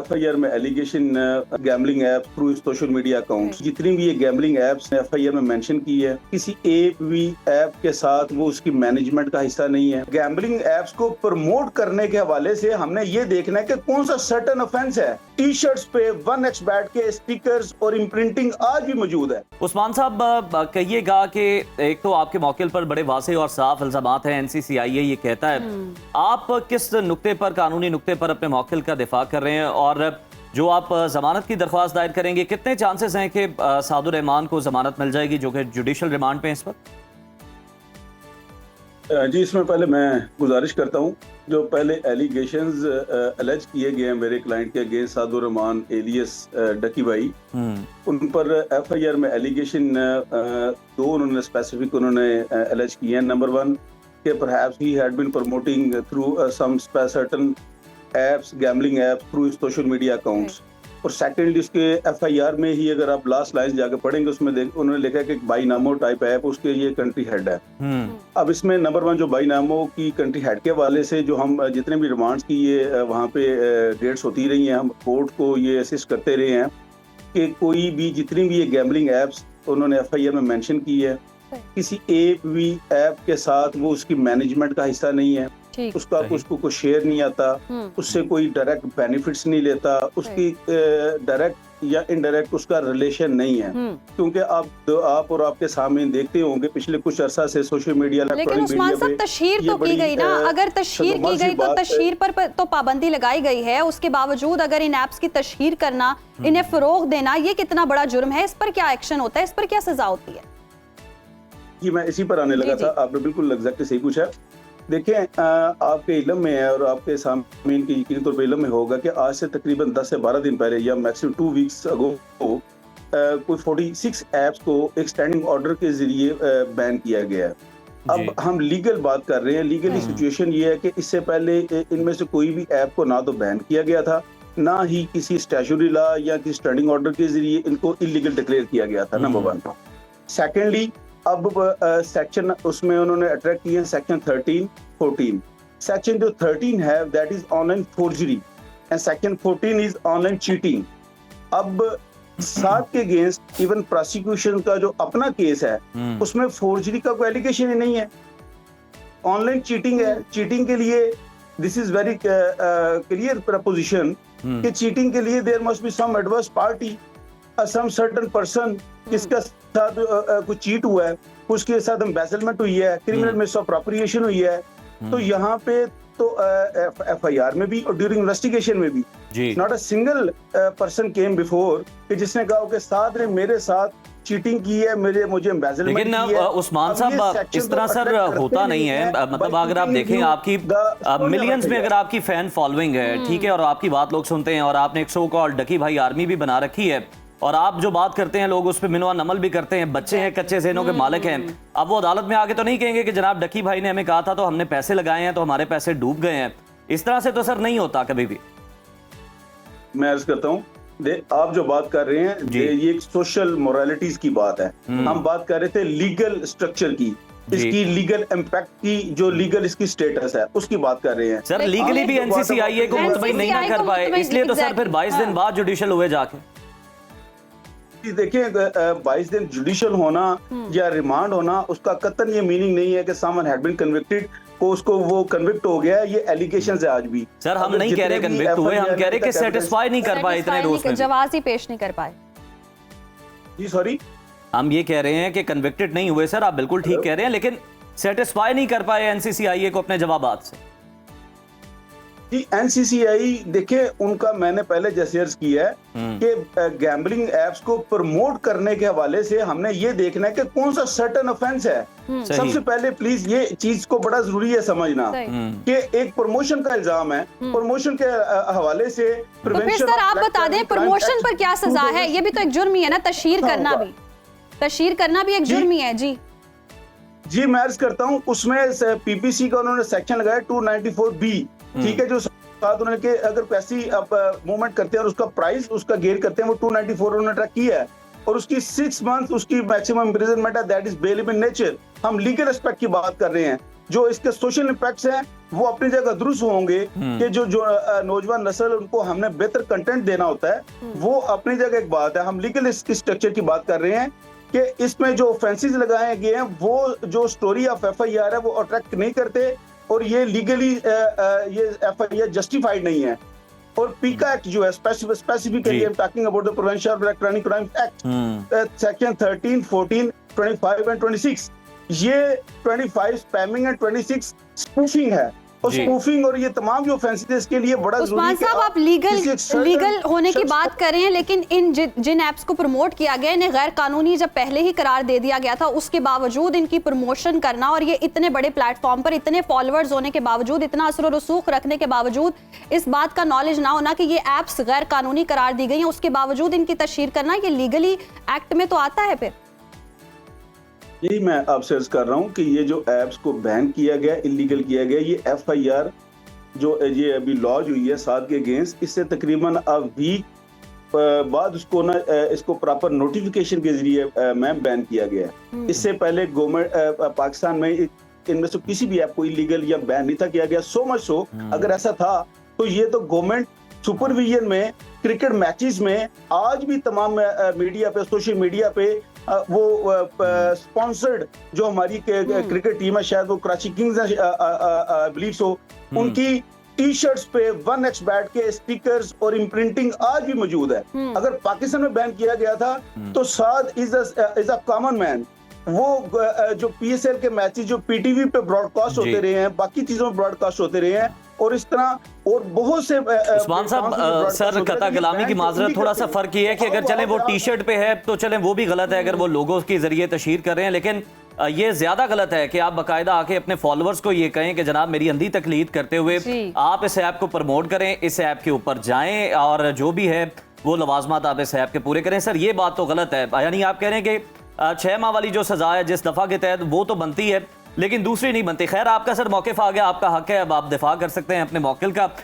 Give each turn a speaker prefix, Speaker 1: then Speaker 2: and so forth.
Speaker 1: FIR में allegation gambling app through social media accounts, जितनी भी ये गैम्बलिंग ऐप्स ने एफआईआर में मेंशन की है, किसी एक भी ऐप के साथ वो उसकी मैनेजमेंट का हिस्सा नहीं है। गैम्बलिंग ऐप्स को प्रमोट करने के हवाले से हमने ये देखना है कि कौन सा सर्टेन ऑफेंस है। टी शर्ट्स पे 1xBet के स्टिकर्स और इम्प्रिंटिंग आज भी मौजूद है।
Speaker 2: उस्मान साहब कहिएगा कि एक तो आपके मौके पर बड़े वाज़ेह और साफ इल्जामात हैं, एनसीसीआईए ये कहता है, आप किस नुक्ते पर, कानूनी नुक्ते पर अपने मौकिल का दिफा कर रहे हैं और जो आप जमानत की दरख्वास्त दायर करेंगे, कितने चांसेस हैं कि सादुर रहमान को जमानत मिल जाएगी जो कि जुडिशल रिमांड पे है इस वक्त?
Speaker 1: जी, इसमें पहले मैं गुजारिश करता हूँ, जो पहले एलिगेशंस अलेज किए गए हैं मेरे क्लाइंट के अगेंस्ट सादुर रहमान एलियस डकी भाई, उन पर एफआईआर में एलिगेशन दो उन्होंने स्पेसिफिक अलेज किए हैं। नंबर 1 कि perhaps he had been promoting through some certain apps, gambling app through social media accounts, और सेकेंडली उसके एफआईआर में ही अगर आप लास्ट लाइन जाकर पढ़ेंगे उसमें उन्होंने लिखा है कि बाईनामो टाइप ऐप उसके ये कंट्री हेड है। अब इसमें नंबर 1 जो बाईनामो की कंट्री हेड के वाले से जो हम जितने भी रिमांड्स की ये वहाँ पे डेट्स होती रही हैं, हम कोर्ट को ये असिस्ट करते रहे हैं कि कोई भी जितनी भी ये गैम्बलिंग ऐप्स उन्होंने एफआईआर में मेंशन की है, किसी एक भी ऐप के साथ वो उसकी मैनेजमेंट का हिस्सा नहीं है, उसका उसको कोई शेयर नहीं आता, उससे कोई डायरेक्ट बेनिफिट्स नहीं लेता, उसकी डायरेक्ट या इनडायरेक्ट उसका रिलेशन नहीं है। क्योंकि आप और आपके सामने देखते होंगे पिछले कुछ अरसा से सोशल मीडिया,
Speaker 3: लेकिन उस्मान साहब तशहीर तो की गई ना, अगर तशहीर की गई तो तशहीर पर तो पाबंदी लगाई गई है, उसके बावजूद अगर इन ऐप्स की तशहीर करना, इन्हें फरोग देना, ये कितना बड़ा जुर्म है? इस पर क्या एक्शन होता है, इस पर क्या सजा होती है?
Speaker 1: जी, मैं इसी पर आने लगा था, आपने बिल्कुल एग्जैक्टली सही पूछा। देखें, आपके इल्म में है और आपके सामने की यकीनी तौर पर इल्म में होगा कि आज से तकरीबन 10 से 12 दिन पहले या मैक्सिमम 2 वीक्स अगो कोई 46 ऐप्स को एक स्टैंडिंग ऑर्डर के जरिए बैन किया गया है। अब हम लीगल बात कर रहे हैं। लीगली सिचुएशन ये है कि इससे पहले इनमें से कोई भी ऐप को ना तो बैन किया गया था, ना ही किसी स्टैट्यूटरी लॉ या किसी स्टैंडिंग ऑर्डर के जरिए इनको इलीगल डिक्लेयर किया गया था, नंबर 1। सेकेंडली, अब सेक्शन उसमें उन्होंने अट्रैक्ट किए हैं सेक्शन 13, 14। सेक्शन जो 13 है that is online forgery and section 14 is online cheating. अब 7 के अगेंस्ट इवन प्रोसिक्यूशन का जो अपना केस है उसमें फोर्जरी का कोई एलिगेशन ही नहीं है, ऑनलाइन चीटिंग है। चीटिंग के लिए this is very clear proposition कि चीटिंग के लिए there must be some adverse party, some certain person जिसका साथ कुछ चीट हुआ है, उसके साथ एम्बेसलमेंट हुई है, क्रिमिनल मिसअप्रोप्रिएशन हुई है। तो यहाँ पे तो एफआईआर में भी और ड्यूरिंग इन्वेस्टिगेशन में भी not a single person came before कि जिसने कहा कि साथ ने मेरे साथ चीटिंग की है, मुझे एम्बेसलमेंट की है।
Speaker 2: लेकिन उस्मान साहब इस तरह सर होता नहीं है। मतलब अगर आप देखें, आपकी मिलियंस में अगर आपकी फैन फॉलोइंग है, ठीक है, और आपकी बात लोग सुनते हैं और आपने एक शो कॉल डकी भाई आर्मी भी बना रखी है और आप जो बात करते हैं लोग उस पर मिनवा नमल भी करते हैं, बच्चे हैं, कच्चे ज़हनों के मालिक हैं। अब वो अदालत में आके तो नहीं कहेंगे कि जनाब डकी भाई ने हमें कहा था तो हमने पैसे लगाए हैं तो हमारे पैसे डूब गए हैं। इस तरह से तो सर नहीं होता कभी भी। मैं
Speaker 1: अर्ज करता हूँ, आप जो बात कर रहे हैं ये एक सोशल मोरालिटीज की बात है। हम बात कर रहे थे लीगल स्ट्रक्चर की, इसकी लीगल इम्पैक्ट की, जो लीगल इसकी स्टेटस है उसकी बात कर रहे हैं।
Speaker 2: सर लीगली भी एनसीसीआईए को मुतमईन नहीं ना कर पाए, इसलिए तो सर फिर 22 दिन बाद जुडिशल हुए जाके।
Speaker 1: देखिए, 22 दिन जुडिशियल होना या रिमांड होना उसका कतन ये मीनिंग नहीं है कि समवन हैड बीन कन्विक्टेड को उसको वो कन्विक्ट हो गया है। ये एलिगेशंस है आज भी।
Speaker 2: सर हम नहीं कह रहे कन्विक्ट हुए, हम कह रहे कि सेटिस्फाई नहीं कर पाए इतने रोज में,
Speaker 3: जवाब ही पेश नहीं कर पाए।
Speaker 1: जी सॉरी,
Speaker 2: हम ये कह रहे हैं कि कन्विक्टेड नहीं हुए। सर आप बिल्कुल ठीक कह रहे हैं, लेकिन सेटिस्फाई नहीं कर पाए एनसीसीआईए को अपने जवाबात से।
Speaker 1: जी, एनसीसीआई देखिए, उनका मैंने पहले जैसे अर्ज किया है कि गैम्बलिंग ऐप्स को प्रमोट करने के हवाले से हमने ये देखना है कि कौन सा सर्टेन ऑफेंस है। सबसे पहले प्लीज ये चीज को बड़ा जरूरी है समझना कि एक प्रमोशन का इल्जाम है, प्रमोशन के हवाले से
Speaker 3: तो फिर सर आप बता दें प्रमोशन पर क्या सजा है? ये भी तो एक जुर्म ही है ना, तशहीर करना भी, तशहीर करना भी एक जुर्म ही है।
Speaker 1: जी, मैं अर्ज करता हूँ, उसमें पीपीसी का उन्होंने सेक्शन लगाया 294B, ठीक है, जो साथ उन्होंने के अगर पैसे मूवमेंट करते हैं और उसका प्राइस उसका गेयर करते हैं वो 294 उन्होंने ट्रैक किया है और उसकी 6 मंथ उसकी मैक्सिमम इम्प्रिजनमेंट है, that is bail in nature. हम लीगल एस्पेक्ट की बात कर रहे हैं। जो इसके सोशल इम्पैक्ट्स हैं वो अपनी जगह दुरुस्त होंगे कि जो नौजवान नस्ल उनको हमने बेहतर कंटेंट देना होता है वो अपनी जगह एक बात है। हम लीगल स्ट्रक्चर की बात कर रहे हैं कि इसमें जो ऑफेंसेस लगाए गए हैं वो जो स्टोरी ऑफ FIR है वो अट्रैक्ट नहीं करते और ये लीगली ये FIR जस्टिफाइड नहीं है। और पीका एक्ट जो है specifically I am talking about the prevention of electronic crime act section 13, 14, 25 and 26, ये 25 स्पैमिंग एंड 26 स्पूफिंग है। और स्पूफिंग और ये तमाम जो ऑफेंसेस के लिए बड़ा जरूरी है।
Speaker 3: उस्मान साहब, आप लीगल होने की बात कर रहे हैं, लेकिन इन जिन ऐप्स को प्रमोट किया गया इन्हें गैर कानूनी जब पहले ही करार दे दिया गया था, उसके बावजूद इनकी प्रमोशन करना और ये इतने बड़े प्लेटफॉर्म पर इतने फॉलोअर्स होने के बावजूद, इतना असर और रसूख रखने के बावजूद, इस बात का नॉलेज ना होना कि ये ऐप्स गैर कानूनी करार दी गई हैं, उसके बावजूद इनकी तशहीर करना, ये लीगली एक्ट में तो आता है। फिर
Speaker 1: यही मैं आपसे अर्ज कर रहा हूँ कि ये जो ऐप्स को बैन किया गया, इलीगल किया गया, ये FIR जो ये अभी लॉन्च हुई है 7 के अगेंस्ट, इससे तकरीबन अ वीक बाद उसको ना इसको प्रॉपर नोटिफिकेशन के जरिए मैम बैन किया गया है। इससे पहले गवर्नमेंट पाकिस्तान में इनमें से किसी भी ऐप को इलीगल या बैन नहीं था किया गया। सो मच सो अगर ऐसा था तो ये तो गवर्नमेंट सुपरविजन में क्रिकेट मैचेस में आज भी तमाम मीडिया पे, सोशल मीडिया पे वो स्पॉन्सर्ड जो हमारी क्रिकेट टीम है, शायद वो कराची किंग्स बिलीव सो, उनकी टी शर्ट्स पे 1xBet के स्टिकर्स और इम्प्रिंटिंग आज भी मौजूद है। अगर पाकिस्तान में बैन किया गया था तो साद इज अ कॉमन मैन, वो जो PSL के मैचेस जो PTV पे ब्रॉडकास्ट होते रहे हैं, बाकी चीजों में ब्रॉडकास्ट होते रहे हैं, और इस तरह और बहुत से
Speaker 2: उस्मान साहब, सर कता कलामी की माजरत, थोड़ा सा फर्क ये है कि अगर चले वो टी शर्ट पे है तो चले वो भी गलत है अगर वो लोगों के जरिए तशहीर कर रहे हैं, लेकिन ये ज्यादा गलत है कि आप बाकायदा आके अपने फॉलोअर्स को ये कहें कि जनाब मेरी अंधी तकलीद करते हुए आप इस ऐप को प्रमोट करें, इस ऐप के ऊपर जाएं और जो भी है वो लवाजमात आप इस ऐप के पूरे करें। सर ये बात तो गलत है, यानी आप कह रहे हैं कि 6 माह वाली जो सजा है जिस दफा के तहत वो तो बनती है लेकिन दूसरी नहीं बनती। खैर आपका सर मौक़िफ़ आ गया, आपका हक है, अब आप दिफा कर सकते हैं अपने मौक़िल का।